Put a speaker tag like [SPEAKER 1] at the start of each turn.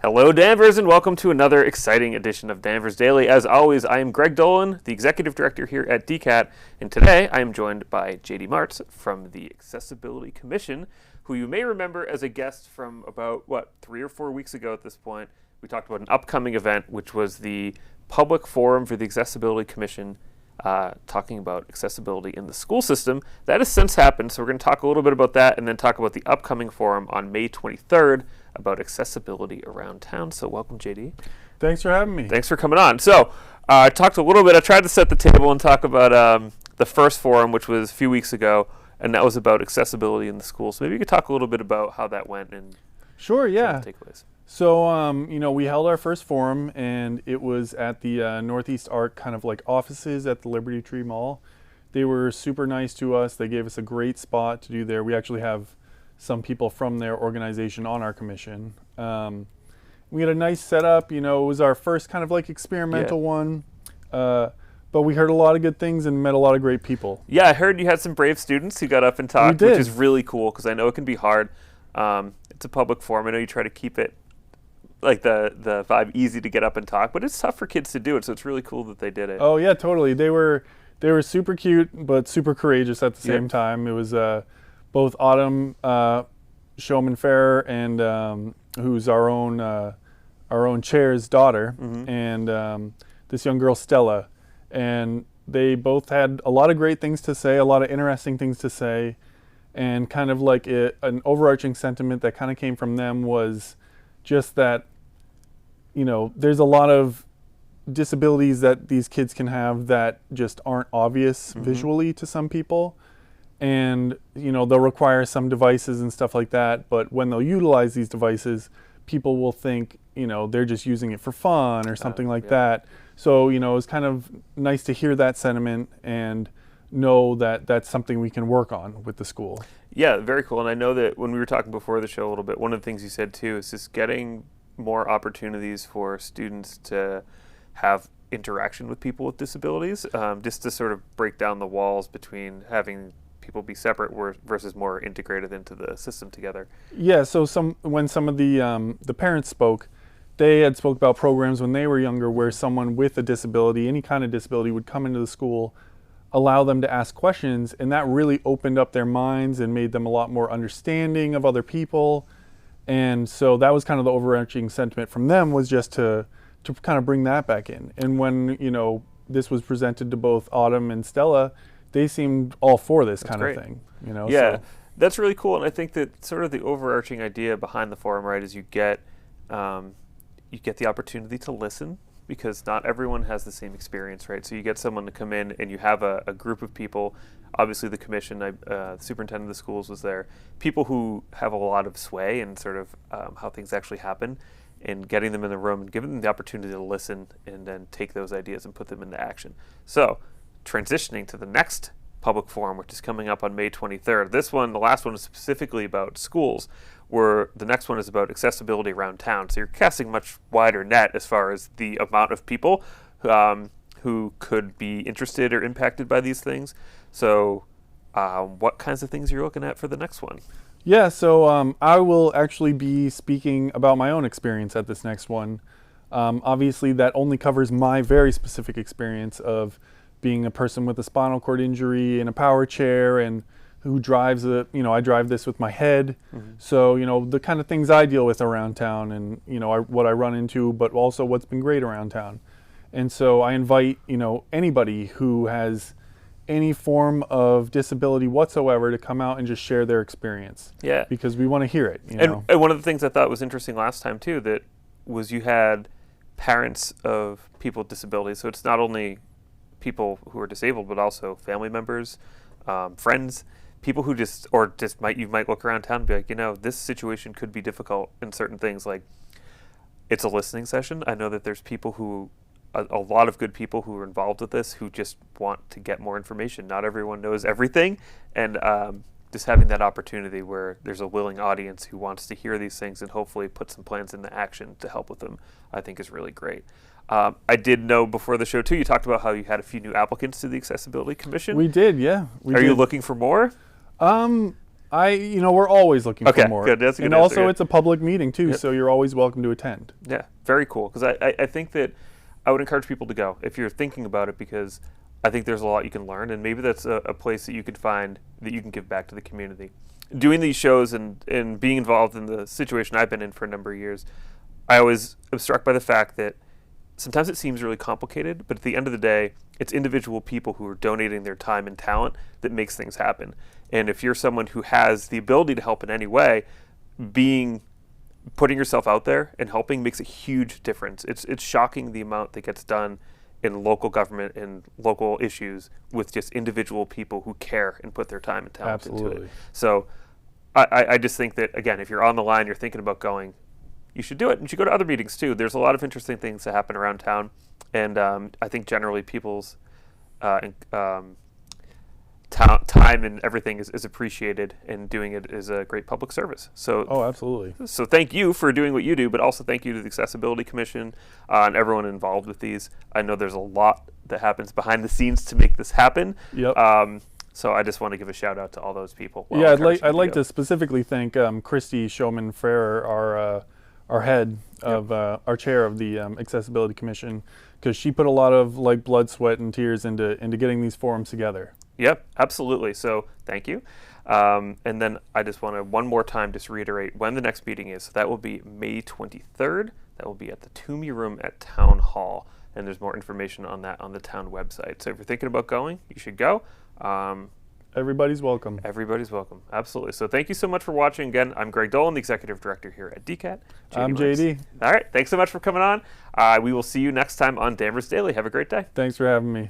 [SPEAKER 1] Hello, Danvers, and welcome to another exciting edition of Danvers Daily. As always, I am Greg Dolan, the Executive Director here at DCAT, and today I am joined by JD Martz from the Accessibility Commission, who you may remember as a guest from about, 3 or 4 weeks ago at this point. We talked about an upcoming event, which was the public forum for the Accessibility Commission, talking about accessibility in the school system. That has since happened, so we're going to talk a little bit about that and then talk about the upcoming forum on May 23rd about accessibility around town. So welcome, JD.
[SPEAKER 2] Thanks for having me.
[SPEAKER 1] Thanks for coming on. So I talked a little bit, I tried to set the table and talk about the first forum, which was a few weeks ago, and that was about accessibility in the schools. So maybe you could talk a little bit about how that went and
[SPEAKER 2] Sure, yeah.
[SPEAKER 1] takeaways.
[SPEAKER 2] So, we held our first forum, and it was at the Northeast Arc kind of like offices at the Liberty Tree Mall. They were super nice to us. They gave us a great spot to do there. We actually have some people from their organization on our commission. We had a nice setup. It was our first kind of like experimental one. But we heard a lot of good things and met a lot of great people.
[SPEAKER 1] Yeah, I heard you had some brave students who got up and talked,
[SPEAKER 2] We did.
[SPEAKER 1] which is really cool because I know it can be hard. It's a public forum. I know you try to keep it like the vibe easy to get up and talk, but it's tough for kids to do it, so it's really cool that they did it.
[SPEAKER 2] Oh yeah, totally. They were super cute, but super courageous at the same time. It was both Autumn Showman Fair and who's our own chair's daughter, and this young girl Stella, and they both had a lot of great things to say, a lot of interesting things to say, and kind of like an overarching sentiment that kind of came from them was just that, there's a lot of disabilities that these kids can have that just aren't obvious visually to some people. And, they'll require some devices and stuff like that. But when they'll utilize these devices, people will think, they're just using it for fun or something like that. So, it was kind of nice to hear that sentiment and know that that's something we can work on with the school.
[SPEAKER 1] Yeah, very cool. And I know that when we were talking before the show a little bit, one of the things you said too is just getting more opportunities for students to have interaction with people with disabilities, just to sort of break down the walls between having people be separate versus more integrated into the system together.
[SPEAKER 2] Yeah, so when some of the parents spoke, they had spoke about programs when they were younger where someone with a disability, any kind of disability, would come into the school, allow them to ask questions, and that really opened up their minds and made them a lot more understanding of other people. And so that was kind of the overarching sentiment from them, was just to kind of bring that back in. And when, this was presented to both Autumn and Stella, they seemed all for this kind of thing.
[SPEAKER 1] Yeah,
[SPEAKER 2] so.
[SPEAKER 1] That's really cool. And I think that sort of the overarching idea behind the forum, right, is you get the opportunity to listen, because not everyone has the same experience, right? So you get someone to come in and you have a group of people, obviously the commission, the superintendent of the schools was there, people who have a lot of sway in sort of how things actually happen, and getting them in the room and giving them the opportunity to listen and then take those ideas and put them into action. So transitioning to the next public forum, which is coming up on May 23rd. The last one is specifically about schools, where the next one is about accessibility around town. So you're casting much wider net as far as the amount of people who could be interested or impacted by these things. So what kinds of things are you looking at for the next one?
[SPEAKER 2] Yeah, so I will actually be speaking about my own experience at this next one. Obviously, that only covers my very specific experience of being a person with a spinal cord injury in a power chair and who drives I drive this with my head. So, the kind of things I deal with around town and, what I run into, but also what's been great around town. And so I invite, anybody who has any form of disability whatsoever to come out and just share their experience.
[SPEAKER 1] Yeah.
[SPEAKER 2] Because we want to hear it.
[SPEAKER 1] And one of the things I thought was interesting last time too, that was you had parents of people with disabilities. So it's not only people who are disabled, but also family members, friends, people who you might look around town and be like, this situation could be difficult in certain things. Like, it's a listening session. I know that there's people who, a lot of good people who are involved with this, who just want to get more information. Not everyone knows everything, and just having that opportunity where there's a willing audience who wants to hear these things and hopefully put some plans into action to help with them, I think is really great. I did know before the show too, you talked about how you had a few new applicants to the Accessibility Commission.
[SPEAKER 2] We did, yeah.
[SPEAKER 1] Are you looking for more?
[SPEAKER 2] We're always looking for more.
[SPEAKER 1] Good. That's a good
[SPEAKER 2] and
[SPEAKER 1] answer,
[SPEAKER 2] also,
[SPEAKER 1] yeah.
[SPEAKER 2] it's a public meeting too,
[SPEAKER 1] Yep.
[SPEAKER 2] so you're always welcome to attend.
[SPEAKER 1] Yeah, very cool. Because I think that I would encourage people to go if you're thinking about it, because I think there's a lot you can learn, and maybe that's a place that you could find that you can give back to the community. Doing these shows and being involved in the situation I've been in for a number of years, I always am struck by the fact that sometimes it seems really complicated, but at the end of the day, it's individual people who are donating their time and talent that makes things happen. And if you're someone who has the ability to help in any way, putting yourself out there and helping makes a huge difference. It's shocking the amount that gets done in local government and local issues with just individual people who care and put their time and talent into it. So I just think that, again, if you're on the line, you're thinking about going, you should do it. And you should go to other meetings too. There's a lot of interesting things that happen around town. And I think generally people's time and everything is appreciated, and doing it is a great public service. So,
[SPEAKER 2] Absolutely.
[SPEAKER 1] So thank you for doing what you do, but also thank you to the Accessibility Commission and everyone involved with these. I know there's a lot that happens behind the scenes to make this happen.
[SPEAKER 2] Yep.
[SPEAKER 1] So I just want to give a shout out to all those people.
[SPEAKER 2] Yeah, I'd like to specifically thank Christy Showman-Ferrer, our head of our chair of the Accessibility Commission, because she put a lot of blood, sweat, and tears into getting these forums together.
[SPEAKER 1] Yep, absolutely. So thank you. And then I just want to one more time just reiterate when the next meeting is. So that will be May 23rd. That will be at the Toomey Room at Town Hall. And there's more information on that on the town website. So if you're thinking about going, you should go.
[SPEAKER 2] Everybody's welcome.
[SPEAKER 1] Everybody's welcome. Absolutely. So thank you so much for watching. Again, I'm Greg Dolan, the Executive Director here at DCAT.
[SPEAKER 2] I'm JD.
[SPEAKER 1] All right. Thanks so much for coming on. We will see you next time on Danvers Daily. Have a great day.
[SPEAKER 2] Thanks for having me.